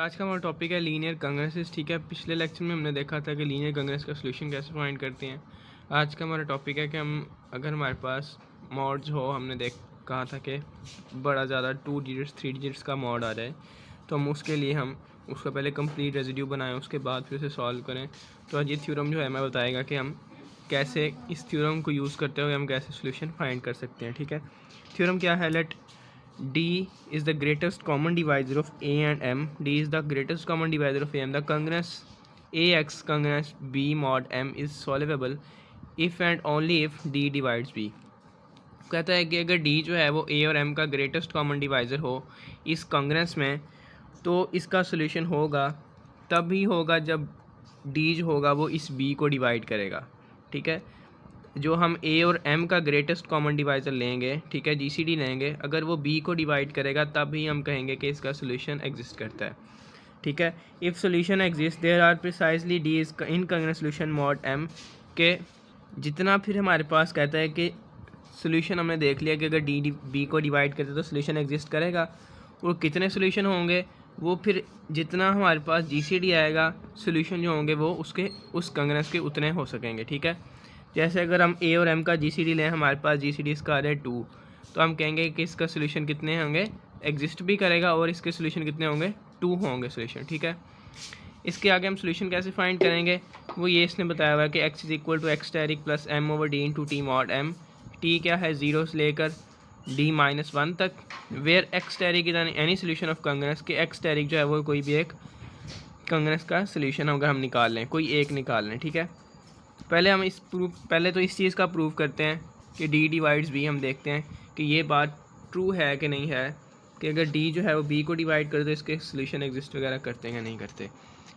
आज का हमारा टॉपिक है लीनियर कांग्रेसेस। ठीक है, पिछले लेक्चर में हमने देखा था कि लीनियर कांग्रेस का सोल्यूशन कैसे फाइंड करते हैं। आज का हमारा टॉपिक है कि अगर हमारे पास मॉड्स हो, हमने कहा था कि बड़ा ज़्यादा 2 डिजिट्स 3 डिजिट्स का मॉड आ जाए, तो हम उसके लिए उसका पहले कंप्लीट रेजिड्यू बनाएं, उसके बाद फिर उसे सॉल्व करें। तो आज ये थ्योरम जो है मैं बताएगा कि हम कैसे इस थ्योरम को यूज़ करते हुए हम कैसे सोल्यूशन फाइंड कर सकते हैं। ठीक है, थ्योरम क्या है? Let D is the greatest common divisor of A and M. D is the greatest common divisor of A and the congruence AX congruence B mod M is solvable if and only if D divides B. कहता है कि अगर D जो है वो A और M का greatest common divisor हो इस कॉन्ग्रेंस में, तो इसका सोल्यूशन होगा तब ही होगा जब D जो होगा वो इस B को डिवाइड करेगा। ठीक है, जो हम A और M का ग्रेटेस्ट कॉमन डिवाइज़र लेंगे, ठीक है, GCD लेंगे, अगर वो B को डिवाइड करेगा तब ही हम कहेंगे कि इसका सोल्यूशन एग्जिस्ट करता है। ठीक है, if solution exist there are precisely D is in congruence solution mod M के जितना फिर हमारे पास कहता है कि सोल्यूशन हमने देख लिया कि अगर D B को डिवाइड करते तो सोल्यूशन एग्जिस्ट करेगा। और कितने सोल्यूशन होंगे वो फिर जितना हमारे पास GCD आएगा सोल्यूशन जो होंगे वो उसके उस कांग्रेंस के उतने हो सकेंगे। ठीक है, जैसे अगर हम A और M का GCD लें, हमारे पास GCD इसका आ रहा है 2, तो हम कहेंगे कि इसका सोल्यूशन कितने होंगे, एग्जिस्ट भी करेगा और इसके सोल्यूशन कितने होंगे, 2 होंगे सोल्यूशन। ठीक है, इसके आगे हम सोल्यूशन कैसे फाइंड करेंगे वो ये इसने बताया हुआ है कि x is equal to x asterisk plus M over D into T mod M. T क्या है, 0 से लेकर D-1 तक, where x asterisk is any solution of congruence के एक्स स्टैरिक जो है वो कोई भी एक कांग्रेंस का सोल्यूशन अगर हम निकाल लें, कोई एक निकाल लें। ठीक है, पहले तो इस चीज़ का प्रूव करते हैं कि D डिवाइड्स B। हम देखते हैं कि ये बात ट्रू है कि नहीं है, कि अगर D जो है वो B को डिवाइड करे तो इसके सोल्यूशन एग्जिस्ट वगैरह करते हैं या नहीं करते।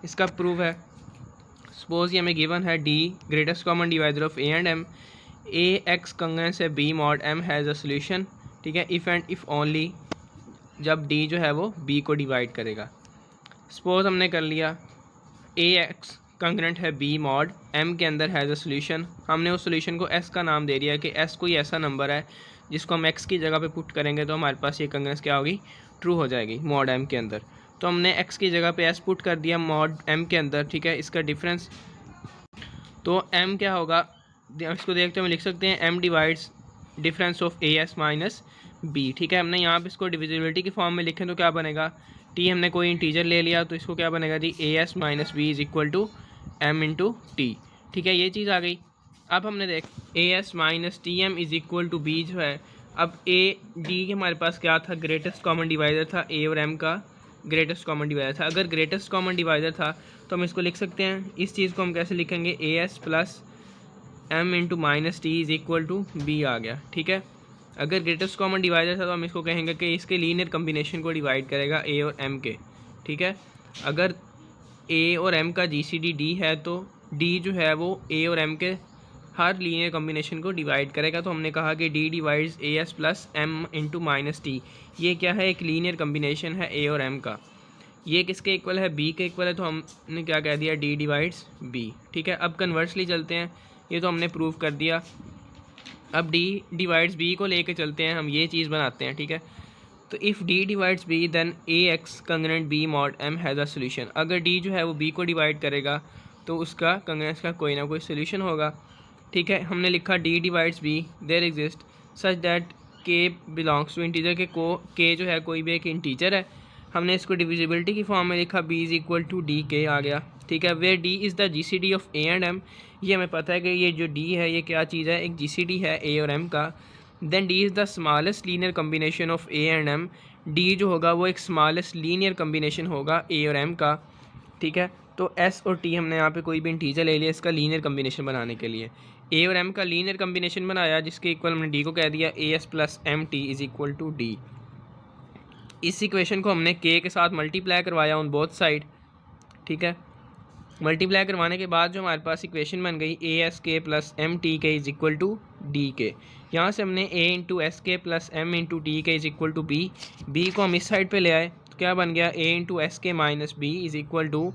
इसका प्रूफ है, सपोज ये हमें गिवन है D greatest common divisor of A and M, A x congruence है B mod M has a solution. ठीक है, इफ़ एंड इफ़ ओनली जब D जो है वो B को डिवाइड करेगा। सपोज हमने कर लिया A एक्स कंग्रेंट है B मॉड M के अंदर हैज़ अ सोल्यूशन। हमने उस सोल्यूशन को S का नाम दे दिया कि S कोई ऐसा नंबर है जिसको हम X की जगह पे पुट करेंगे तो हमारे पास ये कंग्रेंस क्या होगी, ट्रू हो जाएगी मॉड M के अंदर। तो हमने X की जगह पे S पुट कर दिया मॉड M के अंदर। ठीक है, इसका डिफरेंस तो M क्या होगा, इसको देखते हुए लिख सकते हैं M divides difference of AS minus B। ठीक है, हमने यहाँ पे इसको डिविजिबिलिटी की फॉर्म में लिखें तो क्या बनेगा, T हमने कोई इंटीजर ले लिया तो इसको क्या बनेगा जी, AS minus B is equal to M into T. ठीक है, ये चीज़ आ गई। अब हमने देख AS minus TM is equal to B जो है, अब D के हमारे पास क्या था, ग्रेटेस्ट कॉमन डिवाइज़र था, A और M का ग्रेटेस्ट कॉमन डिवाइज़र था। अगर ग्रेटेस्ट कॉमन डिवाइज़र था तो हम इसको लिख सकते हैं, इस चीज़ को हम कैसे लिखेंगे, AS plus M into minus T is equal to B आ गया। ठीक है, अगर ग्रेटेस्ट कॉमन डिवाइज़र था तो हम इसको कहेंगे कि इसके लीनियर कम्बिनेशन को डिवाइड करेगा A और M के। ठीक है, अगर A और M का GCD D है तो D जो है वो A और M के हर लीनियर कम्बिनेशन को डिवाइड करेगा। तो हमने कहा कि D divides AS plus M into minus T. ये क्या है, एक लीनियर कम्बिनेशन है A और M का। ये किसके इक्वल है, B के इक्वल है, तो हमने क्या कह दिया, D डिवाइड्स B। ठीक है, अब कन्वर्सली चलते हैं, ये तो हमने प्रूव कर दिया। अब D डिवाइड्स B को लेके चलते हैं, हम ये चीज़ बनाते हैं। ठीक है, तो if D divides B then AX congruent B mod M has a solution. अगर D जो है वो B को डिवाइड करेगा तो उसका कंग्रेंस का कोई ना कोई सोल्यूशन होगा। ठीक है, हमने लिखा D divides B there exist such that K belongs to integer के K जो है कोई भी एक इंटीजर है। हमने इसको डिविजिबिलिटी की फॉर्म में लिखा, B is equal to D K आ गया। ठीक है, where D is the GCD of A and M। ये हमें पता है कि ये जो D है ये क्या चीज़ है, एक GCD है A और M का। Then D is the smallest linear combination of A and M। D जो होगा वो एक स्मॉलेस्ट लीनियर कम्बिनेशन होगा A और M का। ठीक है, तो S और T हमने यहाँ पे कोई भी इंटीजर ले लिया इसका लीनियर कम्बिनेशन बनाने के लिए। A और M का लीनियर कम्बिनेशन बनाया जिसके इक्वल हमने D को कह दिया AS plus MT is equal to D। इस इक्वेशन को हमने K के साथ मल्टीप्लाई करवाया ऑन बोथ साइड। ठीक है, मल्टीप्लाई करवाने के बाद जो हमारे पास इक्वेशन बन गई ASK plus MTK is equal to DK। यहाँ से हमने A into SK plus M into TK is equal to B। B को हम इस साइड पे ले आए तो क्या बन गया, A into SK minus B is equal to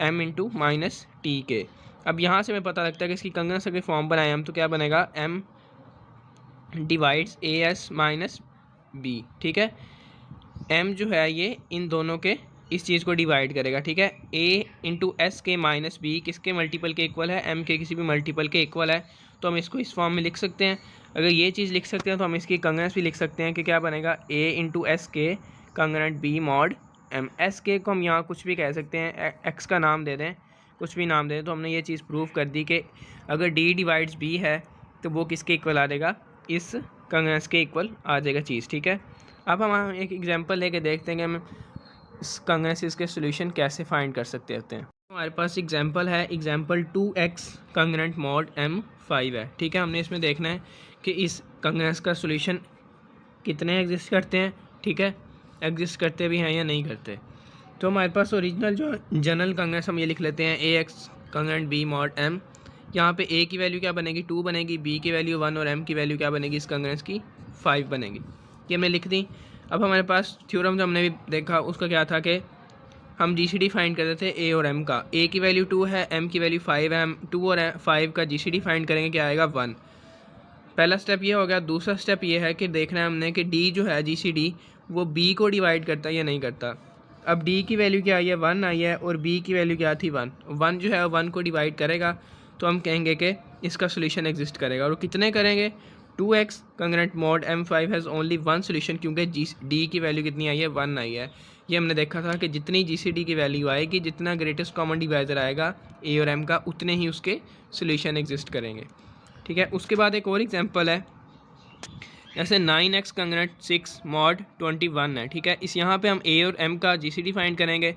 M into minus TK। अब यहाँ से हमें पता लगता है कि इसकी कंग्रेंस अगर फॉर्म बनाए हम तो क्या बनेगा, M divides AS minus B। ठीक है, M जो है ये इन दोनों के इस चीज़ को डिवाइड करेगा, ठीक है। ए इंटू एस के माइनस बी किसके मल्टीपल के इक्वल है, एम के किसी भी मल्टीपल के इक्वल है, तो हम इसको इस फॉर्म में लिख सकते हैं। अगर ये चीज़ लिख सकते हैं तो हम इसकी कंग्रेंस भी लिख सकते हैं कि क्या बनेगा, A into S K congruent B mod M. S K को हम यहाँ कुछ भी कह सकते हैं, एक्स का नाम दे दें, कुछ भी नाम दे दें, तो हमने ये चीज़ प्रूव कर दी कि अगर डी डिवाइड्स बी है तो वो किसके इक्वल आ जाएगा, इस कंग्रेंस के इक्वल आ जाएगा चीज़, ठीक है। अब हम एक एग्जांपल लेके देखते हैं कि हम इस कंग्रेंसेस के सॉल्यूशन कैसे फाइंड कर सकते हैं। हमारे पास एग्जांपल है, example 2x congruent mod m5 है, ठीक है। हमने इसमें देखना है कि इस कंग्रेंस का सॉल्यूशन कितने एग्जिस्ट करते हैं, ठीक है, एग्जिस्ट करते भी हैं या नहीं करते। तो हमारे पास ओरिजिनल जो जनरल कंग्रेंस हम ये लिख लेते हैं, ax congruent b mod m। यहाँ पे a की वैल्यू क्या बनेगी, 2 बनेगी, b की वैल्यू 1 और m की वैल्यू क्या बनेगी इस कंग्रेंस की, 5 बनेगी। ये हमने लिख दी। अब हमारे पास थ्योरम जो हमने भी देखा उसका क्या था कि हम GCD फाइंड करते थे a और m का। a की वैल्यू 2 है, m की वैल्यू 5 है, हम 2 और 5 का GCD फाइंड करेंगे, क्या आएगा 1। पहला स्टेप ये हो गया। दूसरा स्टेप ये है कि देखना है हमने कि d जो है GCD वो b को डिवाइड करता है या नहीं करता। अब d की वैल्यू क्या आई है, 1 आई है, और b की वैल्यू क्या थी, 1 जो है 1 को डिवाइड करेगा, तो हम कहेंगे कि इसका सोल्यूशन एग्जिस्ट करेगा। और कितने करेंगे, 2x congruent mod m5 has only 1 solution, क्योंकि d की वैल्यू कितनी आई है, 1 आई है। ये हमने देखा था कि जितनी GCD की वैल्यू आएगी, जितना ग्रेटेस्ट कॉमन डिवाइज़र आएगा a और m का, उतने ही उसके सोल्यूशन एग्जिस्ट करेंगे, ठीक है। उसके बाद एक और एग्जांपल है, जैसे 9x कंग्रेंट 6 मॉड 21 है, ठीक है। इस यहाँ पे हम a और m का GCD फाइंड करेंगे।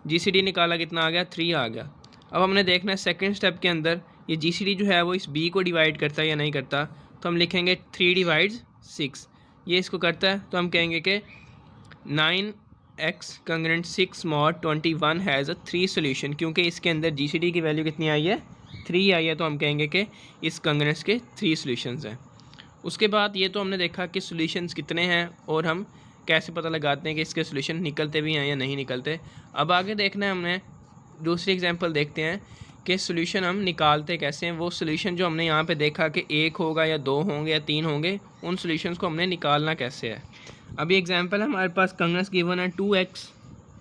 GCD निकाला, कितना आ गया, 3 आ गया। अब हमने देखना है सेकंड स्टेप के अंदर ये GCD जो है वो इस b को डिवाइड करता है या नहीं करता। तो हम लिखेंगे 3 डिवाइड्स 6, ये इसको करता है, तो हम कहेंगे कि 9x congruent 6 mod 21 has a 3 solution, क्योंकि इसके अंदर GCD की वैल्यू कितनी आई है, 3 आई है, तो हम कहेंगे कि इस कंग्रेंस के 3 सोल्यूशंस हैं। उसके बाद ये तो हमने देखा कि सॉल्यूशंस कितने हैं और हम कैसे पता लगाते हैं कि इसके सॉल्यूशन निकलते भी हैं या नहीं निकलते। अब आगे देखना है हमने, दूसरी एग्जांपल देखते हैं कि सॉल्यूशन हम निकालते कैसे हैं। वो सॉल्यूशन जो हमने यहाँ पे देखा कि 1 होगा या 2 होंगे या 3 होंगे, उन सॉल्यूशंस को हमने निकालना कैसे है। अभी एग्जांपल है हमारे पास, कंग्रेंस गिवन है 2x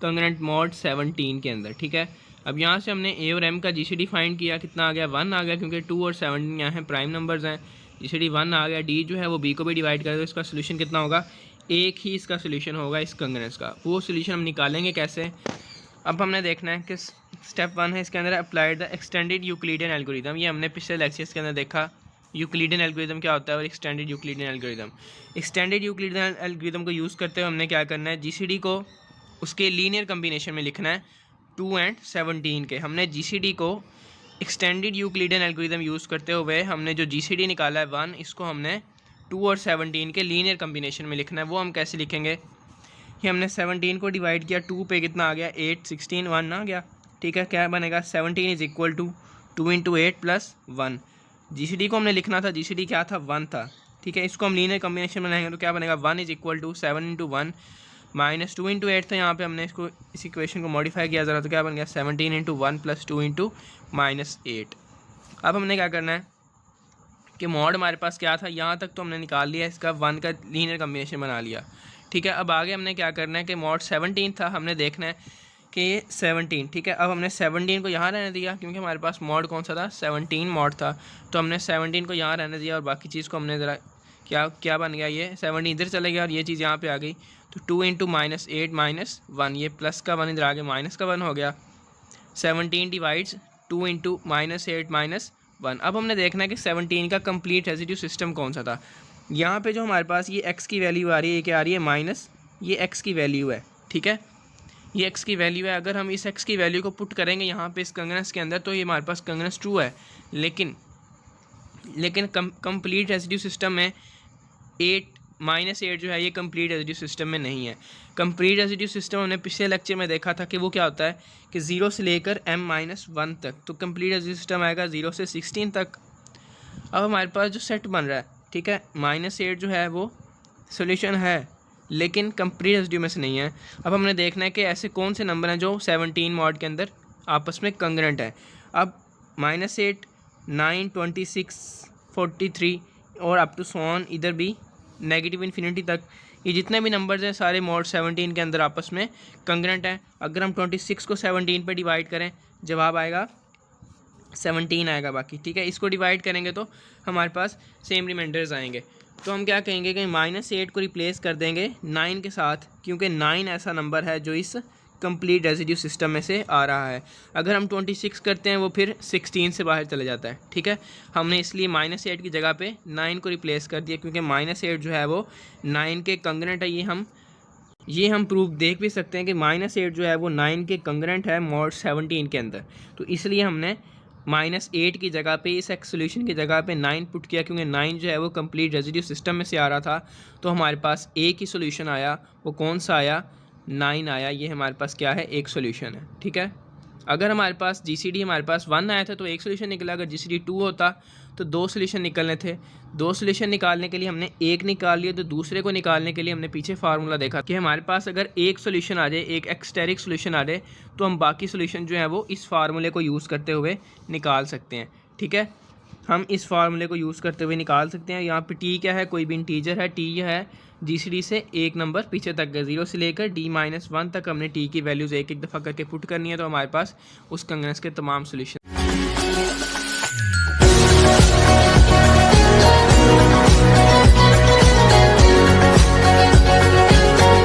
कंग्रेंट मॉड 17 के अंदर, ठीक है। अब यहाँ से हमने a और m का GCD फाइंड किया, कितना आ गया, 1 आ गया, क्योंकि 2 और 17 यहाँ प्राइम नंबर्स हैं। GCD 1 आ गया। d जो है वो b को भी डिवाइड कर दो, इसका सोल्यूशन कितना होगा, एक ही इसका सोल्यूशन होगा इस कंग्रेंस का। वो सोल्यूशन हम निकालेंगे कैसे। अब हमने देखना है कि स्टेप 1 है, इसके अंदर applied the extended Euclidean algorithm. ये हमने पिछले लेक्चर्स के अंदर देखा यूक्लिडियन एल्गोरिथम क्या होता है और extended Euclidean algorithm. Extended Euclidean algorithm को यूज़ करते हुए हमने क्या करना है, GCD को उसके लीनियर कम्बिनेशन में लिखना है 2 और 17 के। हमने GCD को एक्सटेंडेड यूक्लिडियन एल्गोरिथम यूज़ करते हुए हमने जो GCD निकाला है 1, इसको हमने 2 और 17 के लीनियर कम्बिनेशन में लिखना है। वो हम कैसे लिखेंगे, ये हमने 17 को डिवाइड किया, 2 पे कितना आ गया, 8, 16, 1 आ गया, ठीक है। क्या बनेगा, 17 is equal to 2 into 8 plus 1। GCD को हमने लिखना था, GCD क्या था, 1 था, ठीक है। इसको हम लीनियर कम्बिनेशन में लाएंगे तो क्या बनेगा, 1 is equal to 7 into 1 minus 2 into 8 था। यहाँ पे हमने इसको इस इक्वेशन को मॉडिफाई किया ज़रा, तो क्या बन गया 17 इंटू 1 प्लस 2 इंटू माइनस 8। अब हमने क्या करना है कि मॉड हमारे पास क्या था, यहाँ तक तो हमने निकाल लिया, इसका 1 का लीनियर कम्बिनेशन बना लिया, ठीक है। अब आगे हमने क्या करना है कि मॉड 17 था, हमने देखना है कि ये 17, ठीक है। अब हमने 17 को यहाँ रहने दिया, क्योंकि हमारे पास मॉड कौन सा था, 17 मॉड था, तो हमने 17 को यहाँ रहने दिया और बाकी चीज़ को हमने ज़रा क्या बन गया, ये 17 इधर चले गया और ये चीज़ यहाँ पे आ गई, तो 2 इंटू माइनस 8 माइनस 1, ये प्लस का 1 इधर आ गया, माइनस का 1 हो गया। 17 डिवाइड्स 2 इंटू माइनस 8 माइनस 1। अब हमने देखना है कि 17 का कंप्लीट रेसिड्यू सिस्टम कौन सा था। यहाँ पे जो हमारे पास ये x की वैल्यू आ रही है, ये क्या आ रही है, माइनस, ये x की वैल्यू है, ठीक है, ये x की वैल्यू है। अगर हम इस x की वैल्यू को पुट करेंगे यहाँ पे इस कंग्रेंस के अंदर, तो ये हमारे पास कंग्रेंस ट्रू है, लेकिन कंप्लीट रेसिड्यू सिस्टम में 8 जो है ये कंप्लीट रेसिड्यू सिस्टम में नहीं है। कंप्लीट रेसिड्यू सिस्टम हमने पिछले लेक्चर में देखा था कि वो क्या होता है कि 0 से लेकर m-1 तक, तो कंप्लीट रेसिड्यू सिस्टम आएगा 0 से 16 तक। अब हमारे पास जो सेट बन रहा है, ठीक है, -8 जो है वो सोल्यूशन है, लेकिन कंप्लीट रेसिड्यू में से नहीं है। अब हमने देखना है कि ऐसे कौन से नंबर हैं जो 17 मॉड के अंदर आपस में कंग्रेंट है। अब -8, 9, 26, 43 और अप टू सो ऑन, इधर भी नेगेटिव इन्फिनिटी तक, ये जितने भी नंबर्स हैं सारे मॉड 17 के अंदर आपस में कंग्रेंट हैं। अगर हम 26 को 17 पे डिवाइड करें जवाब आएगा 17 आएगा बाकी, ठीक है। इसको डिवाइड करेंगे तो हमारे पास सेम रिमाइंडर्स आएंगे। तो हम क्या कहेंगे कि -8 को रिप्लेस कर देंगे 9 के साथ, क्योंकि 9 ऐसा नंबर है जो इस कंप्लीट रेजिड्यू सिस्टम में से आ रहा है। अगर हम 26 करते हैं वो फिर 16 से बाहर चले जाता है, ठीक है। हमने इसलिए -8 की जगह पे 9 को रिप्लेस कर दिया, क्योंकि -8 जो है वो 9 के कंग्रेंट है। ये हम प्रूफ देख भी सकते हैं कि -8 जो है वो 9 के कंग्रेंट है मॉड 17 के अंदर। तो इसलिए हमने -8 की जगह पे इस सोल्यूशन की जगह पे 9 पुट किया, क्योंकि 9 जो है वो कंप्लीट रेजिड्यू सिस्टम में से आ रहा था। तो हमारे पास एक ही सोल्यूशन आया, वो कौन सा आया, 9 आया। ये हमारे पास क्या है, एक सोल्यूशन है, ठीक है। अगर हमारे पास GCD हमारे पास 1 आया था तो एक सोल्यूशन निकला। अगर GCD 2 होता तो 2 सोल्यूशन निकलने थे। 2 सोल्यूशन निकालने के लिए हमने एक निकाल लिया, तो दूसरे को निकालने के लिए हमने पीछे फार्मूला देखा कि हमारे पास अगर एक सोल्यूशन आ जाए, एक एक्सटेरिक सोल्यूशन आ जाए, तो हम बाकी सोल्यूशन जो है वो इस फार्मूले को यूज़ करते हुए निकाल सकते हैं, ठीक है। हम इस फार्मूले को यूज़ करते हुए निकाल सकते हैं। यहाँ पे टी क्या है, कोई भी इंटीजर है। टी है GCD से एक नंबर पीछे तक है, 0 से लेकर D-1 तक हमने टी की वैल्यूज़ एक एक दफ़ा करके पुट करनी है। तो हमारे पास उस कंग्रेस के तमाम सोल्यूशन